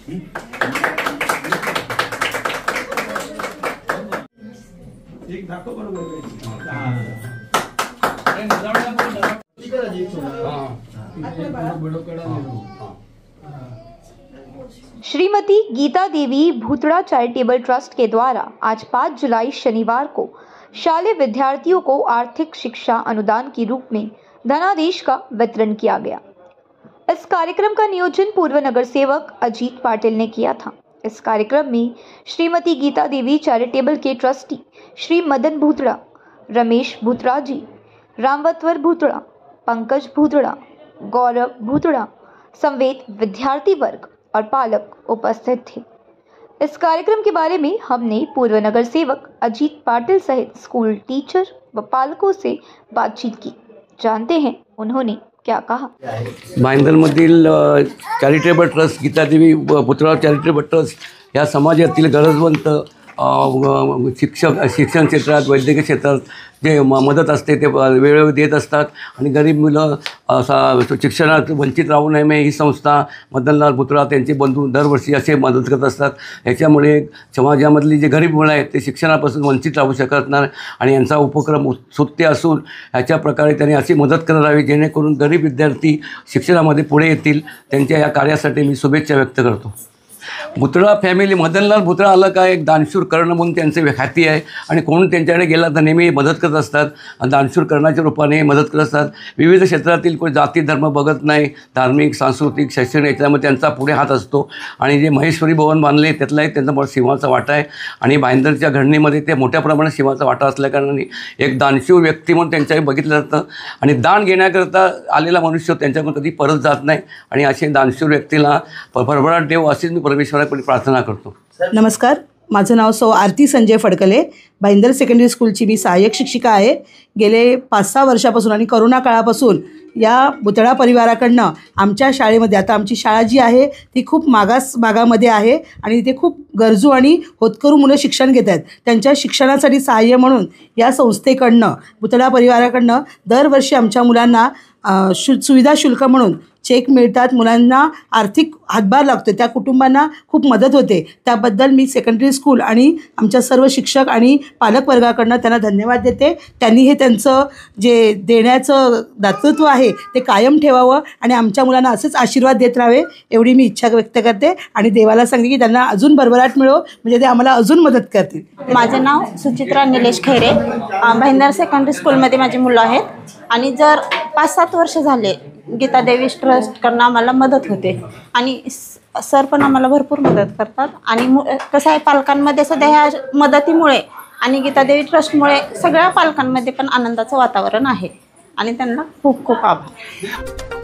एक दाखव बरोबर श्रीमती गीता देवी भूतड़ा चैरिटेबल ट्रस्ट के द्वारा आज 5 जुलाई शनिवार को शालेय विद्यार्थियों को आर्थिक शिक्षा अनुदान के रूप में धनादेश का वितरण किया गया। इस कार्यक्रम का नियोजन पूर्व नगर सेवक अजीत पाटिल ने किया था। इस कार्यक्रम में श्रीमती गीता देवी चैरिटेबल के ट्रस्टी श्री मदन भूतड़ा, रमेश भूतड़ा जी, रामवतवर भूतड़ा, पंकज भूतड़ा, गौरव भूतड़ा समेत विद्यार्थी वर्ग और पालक उपस्थित थे। इस कार्यक्रम के बारे में हमने पूर्व नगर सेवक अजीत पाटिल सहित स्कूल टीचर व पालकों से बातचीत की। जानते हैं उन्होंने क्या कहा। भाईंदरमधील चॅरिटेबल ट्रस्ट गीतादेवी भूतड़ा चॅरिटेबल ट्रस्ट या समाजातील गरजवंत शिक्षण क्षेत्रात, वैद्यकीय क्षेत्रात जे मदत असते ते वेळोवेळी देत असतात आणि गरीब मुलं शिक्षणात वंचित राहू नये म्हणून ही संस्था मदनलाल भूतड़ा त्यांचे बंधू दरवर्षी असे मदत करत असतात। याच्यामुळे समाजामधली जे गरीब मुलं आहेत ते शिक्षणापासून वंचित राहू शकत नाही आणि यांचा उपक्रम उत्सुकते असून ह्याच्या प्रकारे त्यांनी अशी मदत करावी जेणेकरून गरीब विद्यार्थी शिक्षणामध्ये पुढे येतील। त्यांच्या या कार्यासाठी मी शुभेच्छा व्यक्त करतो। भूतड़ा फॅमिली मदनलाल भूतड़ा आलं का एक दानशूर कर्ण म्हणून त्यांचे ख्याती आहे आणि कोण त्यांच्याकडे गेला तर नेहमी मदत करत असतात आणि दानशूर कर्णाच्या रूपाने मदत करत असतात। विविध क्षेत्रातील कोणी जाती धर्म बघत नाही, धार्मिक सांस्कृतिक शैक्षणिक याच्यामध्ये त्यांचा पुढे हात असतो आणि जे महेश्वरी भवन बांधले त्यातलाही त्यांचा सिंहाचा वाटा आहे आणि भाईंदरच्या घडणीमध्ये ते मोठ्या प्रमाणात सिंहाचा वाटा असल्याकारणाने एक दानशूर व्यक्ती म्हणून त्यांच्याकडे बघितलं जातं आणि दान घेण्याकरता आलेला मनुष्य त्यांच्याकडून कधी परत जात नाही आणि असे दानशूर व्यक्तीला भरभराट देव अशीच मी परमेश्वराकडे प्रार्थना करतो। नमस्कार, माझं नाव सौ आरती संजय फडकले, भाईंदर सेकंडरी स्कूलची मी सहाय्यक शिक्षिका आहे। गेले 5-6 वर्षापासून आणि करोना काळापासून या भूतड़ा परिवाराकडनं आमच्या शाळेमध्ये, आता आमची शाळा जी आहे ती खूप मागास भागामध्ये आहे आणि इथे खूप गरजू आणि होतकरू मुलं शिक्षण घेत आहेत। त्यांच्या शिक्षणासाठी सहाय्य म्हणून या संस्थेकडनं, भूतड़ा परिवाराकडनं दरवर्षी आमच्या मुलांना सुविधा शुल्क म्हणून चेक मिळतात। मुलांना आर्थिक हातभार लागतो, त्या कुटुंबांना खूप मदत होते। त्याबद्दल मी सेकंडरी स्कूल आणि आमच्या सर्व शिक्षक आणि पालक वर्गाकडनं त्यांना धन्यवाद देते। त्यांनी हे त्यांचं जे देण्याचं दातृत्व आहे ते कायम ठेवावं आणि आमच्या मुलांना असेच आशीर्वाद देत राहावे एवढी मी इच्छा व्यक्त करते आणि देवाला सांगते की त्यांना अजून भरभराट मिळो, म्हणजे ते आम्हाला अजून मदत करतील। माझे नाव सुचित्रा निलेश खैरे, भाईंदर सेकंडरी स्कूलमध्ये माझी मुलं आहेत आणि जर 5-7 वर्ष झाले गीता देवी ट्रस्टकडनं आम्हाला मदत होते आणि सर पण आम्हाला भरपूर मदत करतात आणि कसं आहे, पालकांमध्ये सध्या ह्या मदतीमुळे आणि गीता देवी ट्रस्टमुळे सगळ्या पालकांमध्ये पण आनंदाचं वातावरण आहे आणि त्यांना खूप खूप आभार।